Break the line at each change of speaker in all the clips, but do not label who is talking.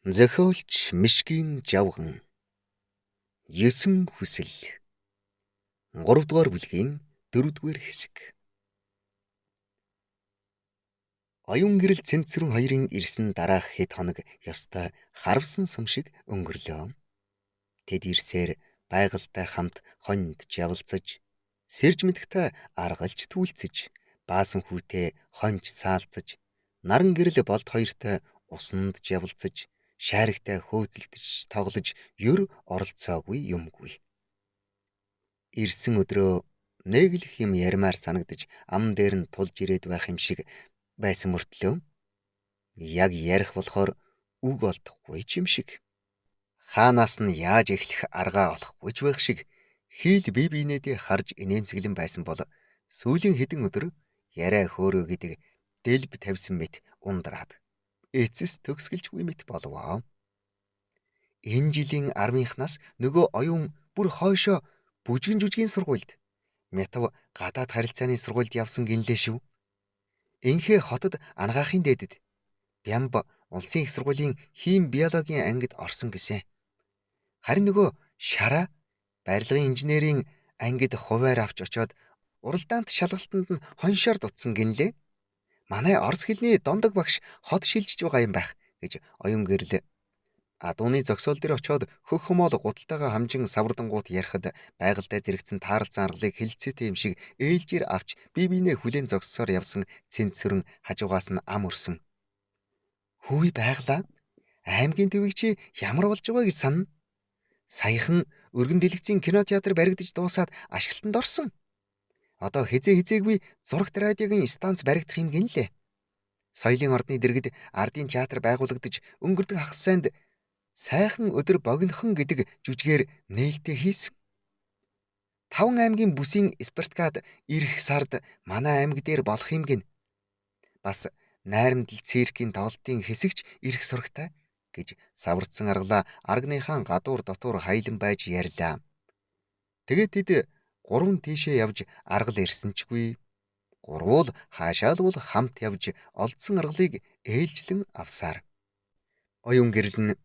Зохиолч Мишгийн Жавган 9 хүсэл 3 дугаар бүлгийн 4 дугаар хэсэг. Оюун гэрэл Цэнцэрэн хоёрын ирсэн дараах хэд хоног ёстой харвсан сум шиг өнгөрлөө. Тэд ирсээр байгальтай хамт хонд явалцаж, сэрж мэдхтэй аргалж түлцэж, баасан хүүтэй хонж саалцаж, наран гэрэл болд хоёртой усанд явалцаж, шааригтай хөөцөлдөж тоглож ёр оролцоогүй юмгүй. Ирсэн өдрөө нэг л их юм ярмаар санагдаж ам дээр нь тулж ирээд байх юм шиг байсан мөртлөө яг ярих болохоор үг олдохгүй ч юм шиг. Хаанаас нь яаж эхлэх аргаа олохгүй ч байх шиг хийл бие биенээдээ харж инээмсэглэн байсан бол сүүлийн хэдэн өдөр яриа хөөрөө гэдэг дэлб тавьсан мэт ундраад эцэс төгсгөлжгүй мэт болвоо. Энэ жилийн 10-ынхнаас нөгөө оюун бүр хойшоо бүжгэн сургуульд Мятав гадаад харилцааны сургуульд явсан гинлээ шүү. Инхээ хотод ангаахын дээдэд Бямб улсын их сургуулийн хим биологийн ангид орсон гэсэн. Харин нөгөө Шараа барилгын инженерийн ангид хуваар авч очоод уралдаант шалгалтанд нь хоншоор дутсан гинлээ. Манай орос хэлний дондог багш хот шилжиж байгаа юм байх гэж оюун гэрэл адууны зогсоол дээр очоод хөх хомоол гуталтайгаа хамжин саврдангууд ярихад байгальтай зэрэгцэн тааралцсан аргалыг хэлцээтэй юм шиг ээлжээр авч бие биенээ хүлээн зогссоор явсан Цэнцэрэн хажуугаас нь ам өрсөн. Хөөе байглаа. Аймгийн төвийг чи ямар болж байгаа гэж санана? Саяхан өргөн дэлгэцийн кинотеатр баригдаж дуусаад ашиглалтанд орсон. Одоо хизээгүй зурагт радиогийн станц баригдах юм гинлээ. Соёлын ордны дэргэд ардын театр байгуулагдаж өнгөрдөг хагас сайнд сайхан өдөр богинохон гэдэг жүжгээр нээлттэй хийсэн. 5 аймгийн бүсийн спартакиад ирэх сард манай аймаг дээр болох юм гин. Бас найрамдал циркийн тоглолтын хэсэгч ирэх сурагтай гэж саврцсан аргалаа аргныхаа гадуур дотуур хайлан байж ярьлаа. Тэгээд тэд 3 тийшээ явж аргал ирсэнчгүй. 3 хаашаалвал хамт явж олдсон аргалыг ээлжлэн авсаар. Оюун гэрэл нь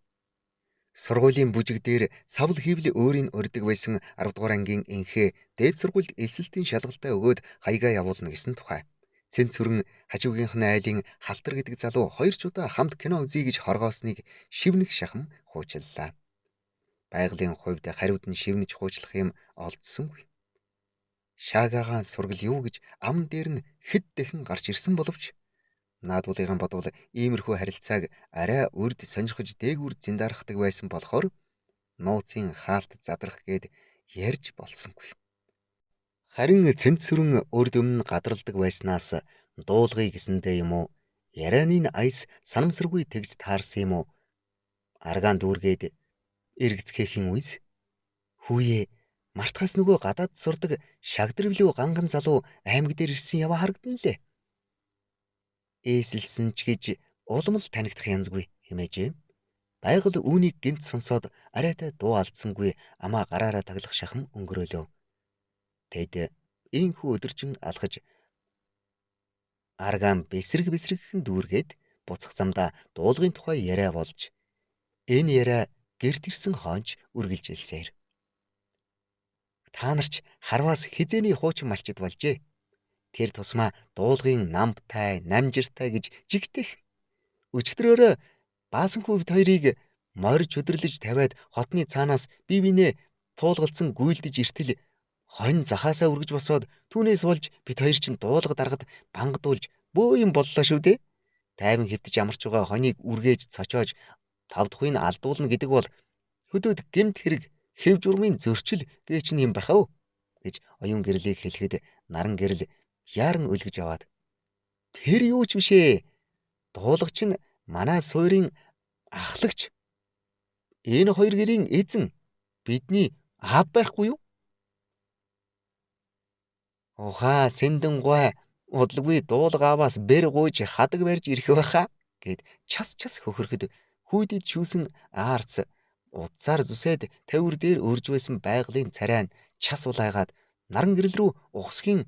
сургуулийн бүжиг дээр савл хийвл өөрийн өрдөг байсан 10 дугаар ангийн инхээ дээд сургуульд элсэлтийн шалгалтаа өгөөд хаягаа явуулна гэсэн тухай. Цэнцэрэн хажуугийнх нь айлын халтар гэдэг залуу 2 ч удаа хамт кино үзье гэж хоргоосныг шивнэх шахам хуучлалаа. Байгалийн хувьд хариуд нь шивнэж хуучлах юм олдсонгүй. Шаагагаан сургал юу гэж ам дээр нь хэд дахин гарч ирсэн боловч наадуулгын бодвол иймэрхүү харилцааг арай үрд сонирхож дээгүүр зиндарахдаг байсан болохоор нууцын хаалт задрах гээд ярьж болсонгүй. Харин Цэнцэрэн урд өмнө гадралдаг байснаас дуулгыг гэсэндээ юм уу ярианы айс санамсаргүй тэгж таарсан юм уу аргаан дүүргээд эргэцгээхийн үйс хүүе мартахаас нөгөө гадаад сурдаг шагдрвлүү ганган залуу аймаг дээр ирсэн яваа харагдан лээ. Ээсэлсэн ч гэж улам л танигдах янзгүй хэмээжээ. Байгаль үүнийг гинт сонсоод арайтай дуу алдсангүй амаа гараараа таглах шахам өнгөрөөлөө. Тэд ийхүү өдөржин алхаж аргаан бэсрэгхэн дүүргээд буцах замдаа дуулгын тухай яриа болж энэ яриа гэрт ирсэн хонч үргэлжилсээр. Та нарч харваас хизээний хуучин малчид болжээ. Тэр тусмаа дуулгын намтай, намжиртай гэж жигтэх. Өчигдрөөрөө баасан хүүвд хоёрыг морж өдөрлөж тавиад хотны цаанаас бие биенээ туулгалцсан гүйлдэж иртэл хонь захаасаа үргэж босоод түүнээс болж бид хоёр чинь дуулга даргад бангадуулж бөө юм боллоо шүү дээ. Тайван хэвтэж амарч байгаа хоньыг үргээж цочоож 5 дахь нь алдуулна гэдэг бол хөдөөд гэмт хэрэг хэв журмын зөрчил гээч юм бахав гэж оюун гэрлийг хэлэхэд наран гэрэл яаран өлгөж аваад тэр юу ч бишээ. Дуулгач нь манай суурийн ахлагч. Энэ хоёр гэрийн эзэн бидний аав байхгүй юу? Ухаа сэндэн гуй удалгүй дуулгааваас бэр гуйж хадаг барьж ирэх байхаа гэд час хөхөрөхөд хүйдэд шүүсэн аарц удсаар зүсээд тавир дээр өрж байсан байгалийн царай нь час улайгаад наран гэрэл рүү ухсхийн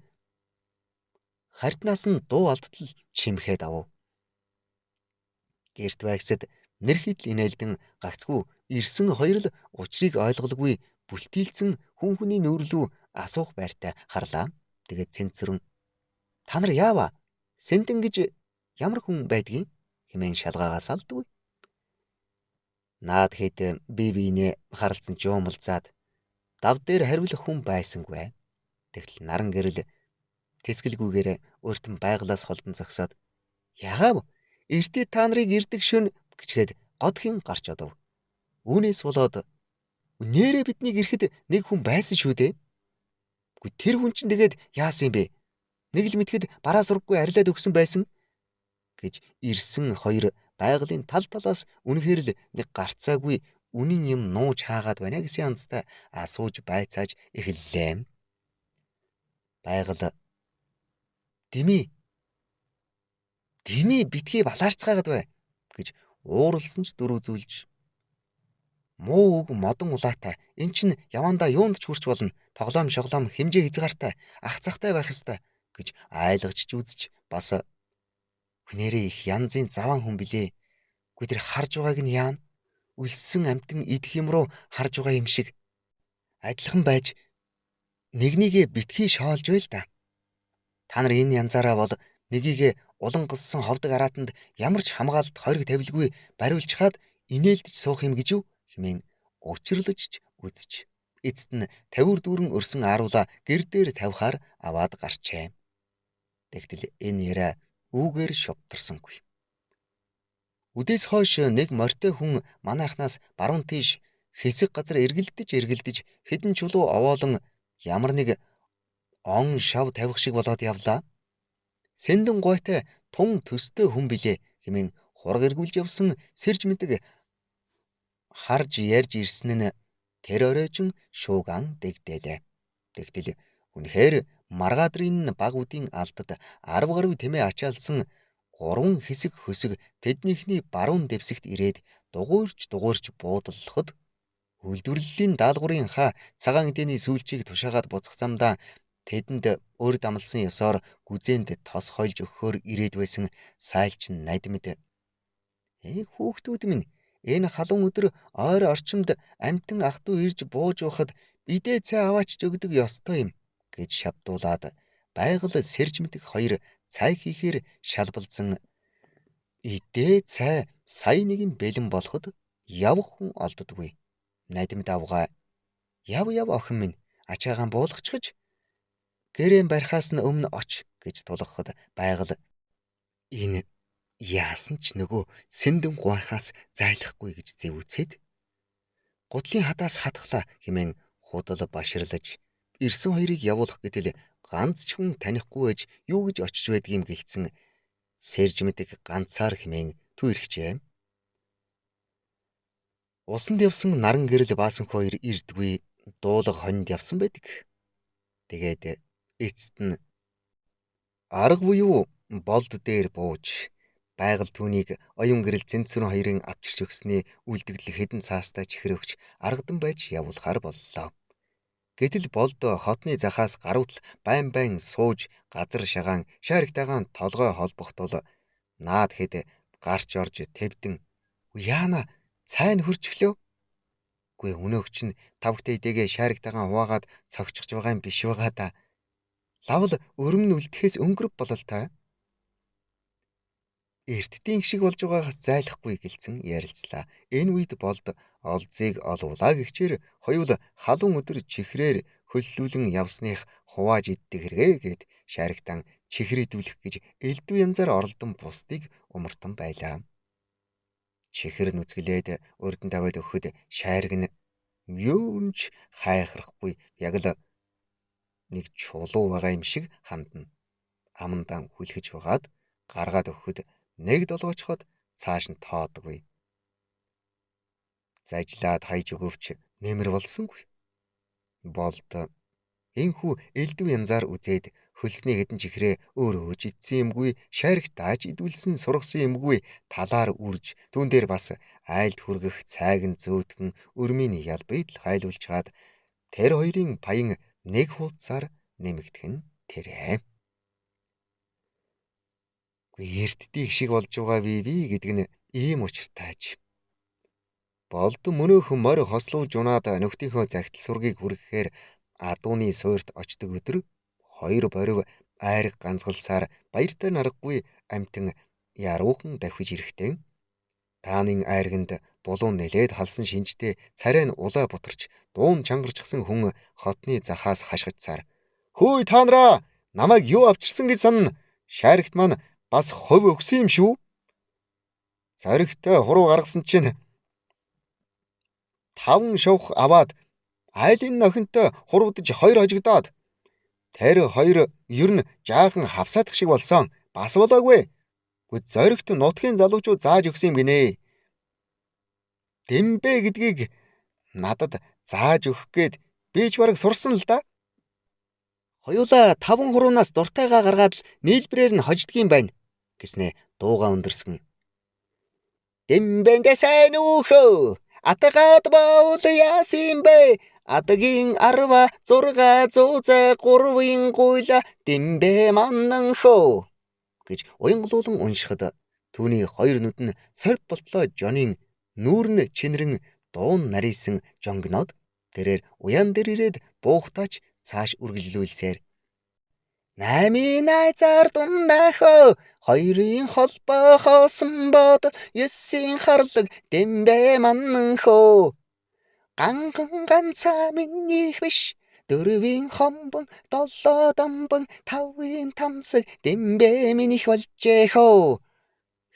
хартнаас нь дуу алдтал чимхэд авав. Гэрт байгсад Нэр хэл инээлдэн гагцгүй ирсэн хоёр л учрыг ойлголгүй бүлтийлсэн хүн хүний нүүр лүү асуух байртай харлаа. Тэгээд цэнцэрэн та нар яава? Сэндэн гэж ямар хүн байдгийг хэмээн шалгаагаас алдгүй. Наад хэд бие биенээ харалцсан ч юмалзаад дав дээр хариулах хүн байсангүй. Тэгтэл наран гэрэл тэсгэлгүйгээр өөртөө байглаас холдон зогсоод яагаав? Эртээ та нарыг ирдэг шөнө гэчгээд годхийн гарч одов. Үүнээс болоод нэрээ биднийг ирэхэд нэг хүн байсан шүү дээ. Гэхдээ тэр хүн чинь тэгээд яасан юм бэ? Нэг л мэтгэд бараа сургахгүй арилаад өгсөн байсан гэж ирсэн хоёр байгалийн тал талаас үнэхээр л нэг гарцаагүй үнэн юм нууж хаагаад байна гэсэн янзтай асууж байцааж эхэллээ. Байгаль Дими битгий балаарцгаагаад бай гэж ууралсан ч дөрөв зүйлж муу үг модон улаатай эн чин явандаа юунд ч хүрч болно тоглоом шоглоом хэмжээ хязгаартай ах цахтай байх ёстой гэж айлгаж ч үзэж бас хүнээрээ их янзын заван хүн билээ. Үгүй тэр харж байгааг нь яана өлссөн амтэн идэх юм руу харж байгаа юм шиг адилхан байж нэгнийгээ битгий шоолж байл да. Та нар энэ янзаараа бол нэгийгээ улан гассан ховдог араатанд ямар ч хамгаалалт хориг тавилгүй бариулж хаад инээлдэж суух юм гэж юу хэмээн учирлаж ч үзэж эцэст нь тавиур дүүрэн өрсөн аруула гэр дээр тавихаар аваад гарчээ. Тэгтэл энэ яриа үүгээр шовтарсангүй. Үдээс хойш нэг морьтой хүн манайхнаас баруун тийш хэсэг газар эргэлдэж хэдэн чулуу овоолон ямар нэг он шав тавих шиг болоод явлаа. Сэндэн гойтой тун төстэй хүн билээ хэмээн хураг эргүүлж явсан сэрж мэдэг харж ярьж ирсэн нь тэр оройжин шуугаан дэгдээлээ. Тэгтэл үнэхээр маргадрын баг үдийн алдад 10 гаруй тэмээ ачаалсан 3 хэсэг хөсөг тэднийхний баруун дэвсэгт ирээд дугуйрч буудаллахад үйлдвэрлэлийн даалгаврын хаа цагаан эдэний сүүлчийг тушаагаад буцах замдаа тэдэнд өр дамлсан ёсоор гүзээнд тос хойлж өгөхөөр ирээд байсан сайлчин надимд хүүхдүүд минь энэ халуун өдөр ойр орчимд амтэн ах トゥ ирж бууж байхад бидээ цай аваач өгдөг ёстой юм гэж шавдуулаад байгаль сэрж мэдэх хоёр цай хийхээр шалбалзан идээ цай сая нэгэн бэлэн болоход явах хүн олддоггүй. Надимд авгаа яв охин минь ачаагаан буулгачихж гэрэн барихаас нь өмнө оч гэж тулгахад байгаль энэ яасан ч нөгөө сэндэн гуайхаас зайлахгүй гэж зэвүүцээд гутлын хадаас хатглаа хэмээн худал баширлаж ирсэн хоёрыг явуулах гэтэл ганц ч хүн танихгүй байж юу гэж очиж байдгийм гэлцэн сэрж мэдэг ганцаар хэмээн түүрхжээ. Усанд явсан наран гэрэл баасан хоёр ирдгүй дуулга хонинд явсан байдаг. Тэгээд эцэст нь арга буюу болд дээр бууж байгаль түүнийг оюун гэрэл цэнцэрэн хоёрын авчирч өгсөний үлдэгдэл хэдэн цаастай чихрөөгч аргадан байж явуулахар боллоо. Гэтэл болд хотны захаас гаруутал байн сууж газар шагаан шааригтайгаан толгой холбох тул наад хэд гарч орж тэвдэн яана цайн хөрчихлөө. Гүй өнөөгч нь тавгтай идэгээ шааригтайгаан хуваагаад цогцож байгаа юм биш байгаа да. Лавл өрөмн үлдэхээс өнгөрөв болол та. Эртдийн шиг болж байгаагаас зайлахгүй гэлцэн ярилцлаа. Энэ үед болд олзыг олуулаа гихчээр хоёул халуун өдөр чихрээр хөллүүлэн явсных хувааж иддэг хэрэгэ гэд шааригтан чихрийдүүлэх гэж элдв янзаар оролдон бусдыг умартан байлаа. Чихэр нүцгэлээд урдан тавиад өгөхөд шаариг нь юунч хайхрахгүй яг л нэг чулуу байгаа юм шиг хандна. Амандан хүлхэж байгаад гаргаад өгөхөд нэг долгоочход цааш нь тоодгүй. Зажлаад хайж өгөвч нэмэр болсонгүй. Болд энхүү элдв янзаар үзээд хөлсний хэдэн чихрээ өөрөө ч идсэн юмгүй, шаригт тааж идүүлсэн сургасан юмгүй талаар үрж түүн дээр бас айлд хүргэх цайг нь зөөдгөн өрмийн ялбыг л хайлуулж хаад тэр хоёрын паян нэг хуудасаар нэмэгдэх нь тэрэ. Эртдийн шиг болж байгаа би гэдэг нь ийм учиртайч. Болд мөнөөх морь хослуулж унаад нөхдийнхөө загтал сургийг хүргэхээр адууны суурьт очдог өдөр хоёр борив айраг ганцгалсаар баяртай наргагүй амтан яруухан давхиж ирэхдээ таанын айрганд булуун нэлээд халсан шинжтэй царай нь улай бутарч дуун чангарчсан хүн хотны захаас хашгицсаар "Хөөе та нараа намайг юу авчирсан гэж санана? Шааригт маань бас хувь өгсөн юм шүү. Зоригтой хуруу гаргасан чинь 5 шавх аваад айлын нохинтой хуруудж хоёр хожигдоод тэр хоёр ер нь жаахан хавсаадах шиг болсон. Бас болоогүй. Гэвч зоригт нутгийн залуучууд зааж өгсөн юм гинэ. Дэмбэ гэдгийг надад зааж өгөх гээд би ч бараг сурсан л да. Хоёулаа 5 хуруунаас дуртайгаа гаргаад л нийлбэрээр нь хождгийм байна гэснээ дууга өндөрсгөн. Дэмбэндэ сайн үхөө. Атгаад боол яасан бэ? Адагийн 16 3-ын гуйла дэмбэ маннан хөө гэж уянгуулан уншихад түүний хоёр нүд нь сорь болтлоо Жонийн нүүрн чинрэн дуун нарийсан жонгноод тэрээр уян дээр ирээд буухтаач цааш үргэлжлүүлсээр 8-ын найзаар дундахоо 2-ын холбоо хоосон бод 9-ийн харлаг дэмбэ маннан хөө ганган ганцаа минийх биш 4-ийн хомбон 7 дамбан 5-ын тамсаг дэмбэ минийх болжээ хөө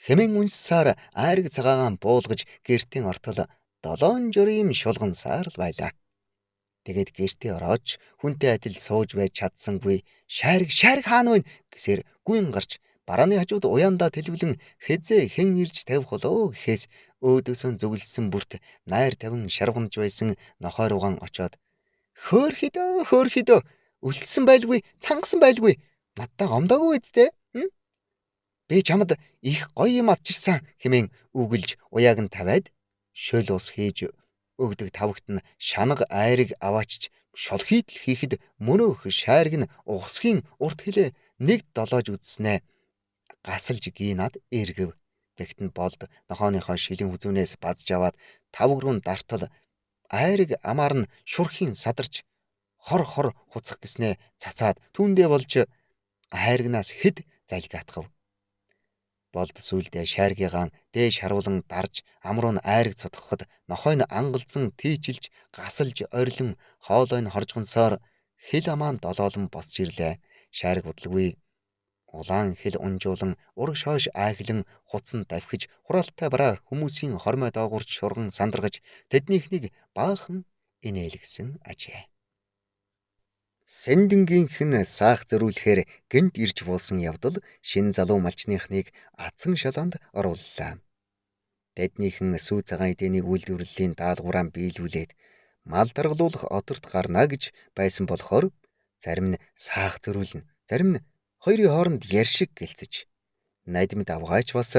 хэмээн унссаар айраг цагаагаан буулгаж гэртийн ортол 7 журийн шулгансаар л байлаа. Тэгээд гэртээ орооч хүнтэй адил сууж байж чадсангүй шаариг хаана вэ гэсээр гүйн гарч барааны хажууд уяндаа тэлвлэн хэзээ хэн ирж тавих болоо гэхээс өөдөөсөө зүгэлсэн бүрт найр тавин шарвганж байсан нохой руугаан очоод хөөхидөө өлссөн байлгүй цангасан байлгүй надтай гомдоогүй үсттэй би чамд их гоё юм авчирсан хэмээн үгэлж уяаг нь тавиад шөл ус хийж өгдөг тавагт нь шанаг айрыг аваачиж шолхийд л хийхэд мөнөөх шаариг нь ухсхийн урт хилээ нэг долоож үзснэ гасалж гинад эргэв. Тэгт нь болд нохооныхоо шилийн хүзүүнээс базж аваад тавг руу дартал айрыг амаар нь шүрхийн садарч хор хуцах гэснээ цацаад түүндээ болж айргнаас хэд залгиатгав. Болд сүулдэ шааргийгаан дээш харуулан дарж амруу нь айрыг цотгоход нохой нь ангалзан тийчилж гасалж орилон хоолой нь хоржгонсоор хил амаан долоолон босч ирлээ. Шаариг удалгүй улаан хил унжуулан ураг шоош ааглан хуцан давхиж хураалтай бараа хүмүүсийн хормой доогуурч шурган сандаргаж тэднийхнийг баахан инээлгсэн ажээ. Сэндингийнх нь саах зөрүүлэхээр гэнт ирж буусан явдал шин залуу малчныхныг атсан шалаанд орууллаа. Тэднийхэн сүү цагаан эдэний үйлдвэрлэлийн даалгавраа биелүүлээд мал даргалуулах одорт гарна гэж байсан болохоор зарим нь саах зөрүүлнэ, зарим нь хоёрын хооронд ярьшиг гэлцэж надимд авгаач бас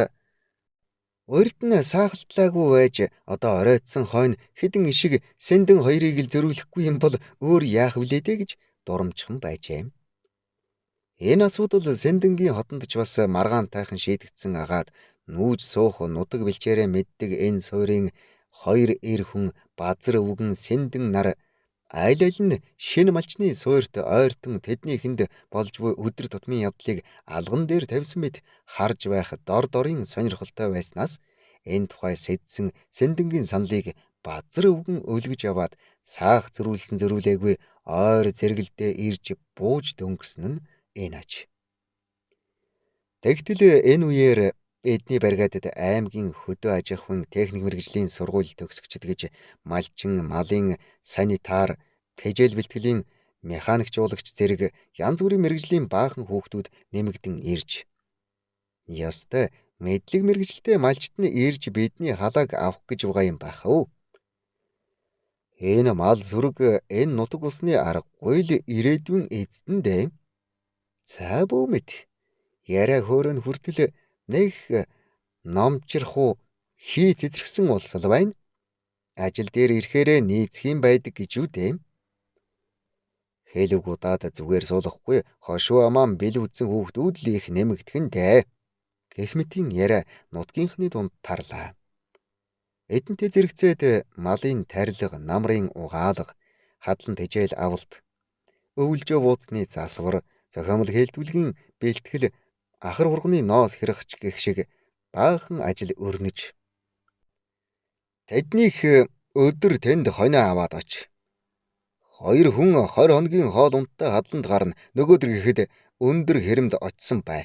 урд нь саахалтлаагүй байж одоо оройтсон хойно хідэн ишиг сэндэн хоёрыг л зөрүүлэхгүй юм бол өөр яах вүлээ дээ гэж дурамчхан байжээ. Энэ асуудал сэндэнгийн хотонд ч бас маргаантайхан шийдэгдсэн агаад нүүж суух нутаг бэлчээрээ мэддэг энэ суурийн хоёр эр хүн базар өвгөн сэндэн нар айл нь шинэ малчны суурьт ойртон тэднийхэнд болж буй өдөр тутмын явдлыг алган дээр тавьсан мэт харж байх дорын сонирхолтой байснаас энэ тухай сэдсэн сэндэнгийн саналыг базар өвгөн өлгөж яваад саах зөрүүлээгүй ойр зэрэгэлдээ ирж бууж дөнгөсөн нь энэ аж. Тэгтэл энэ үеэр эдний баригадад аймгийн хөдөө аж ахуйн техник мэргэжлийн сургууль төгсөгчд гэж малчин, малын санитар, тэжээл бэлтгэлийн механикчуулагч зэрэг янз бүрийн мэргэжлийн баахан хүүхдүүд нэмэгдэн ирж ёстой мэдлэг мэргэжилтэй малчт нь ирж бидний халааг авах гэж байгаа юм байх өө. Энэ мал сүрэг энэ нутаг усны аргагүй л ирээдүйн эзэдэндээ. За бүү мэд. Яриа хөөрөнд хүртэл нэг номчрах уу хий цэцэрхсэн улсал байна. Ажил дээр ирэхээрээ нийцх юм байдаг гэж үү дээ. Хэлэг удаад зүгээр суулгахгүй хошуу амаан бэл үдсэн хүүхдүүд л их нэмэгдэх нь дээ. Гэх мэтийн яриа нутгийнхны дунд тарлаа. Эдэнтэй зэрэгцээд малын тарилга, намрын угаалга, хадлан тэжээл авалт, өвөлжөө бууцны засвар, зохиомл хэлтүүлгийн бэлтгэл, ахар урганы ноос хэрэгч гэх шиг баахан ажил өрнөж тэднийх өдөр тэнд хонио аваад оч. Хоёр хүн 20 хоногийн хоол унттай хадланд гарна. Нөгөөдөр гэхэд өндөр хэрэмд очсон бай.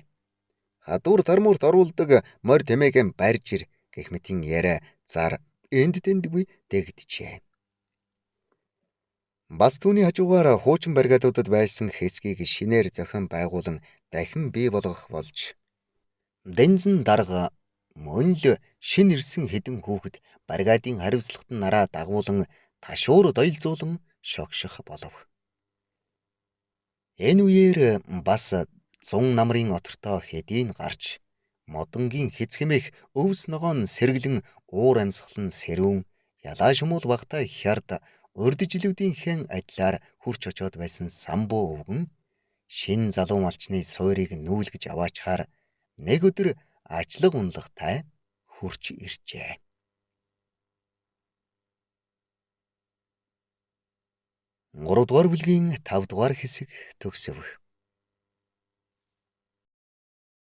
Хадуур тармуурт оруулдаг морь тэмээгэн барьж ир гэх мэтийн яриа зар энд тэндгүй дэгдэжээ. Бас түүний хажуугаар хуучин баригадуудад байсан хэсгийг шинээр зохион байгуулан дахин бий болгох болж Дэнзэн дарга мөн л шин ирсэн хэдэн хүүхэд баригадын хариуцлагад нараа дагуулan ташуур доёлзуулан шогших болов. Энэ үеэр бас 100 намрын отортой хэдийн гарч модонгийн хэцхэмэх өвс ногоон сэргэлэн уур амьсгалан сэрүүн ялаа шумуул багтай хярд урджилүүдийнхэн адилаар хурч очоод байсан самбуу өвгөн шин залуу малчны суурийг нүүлгэж аваачаар нэг өдөр ачлаг унлагтай хурч иржээ. 3 дугаар бүлгийн 5 дугаар хэсэг төгсөв.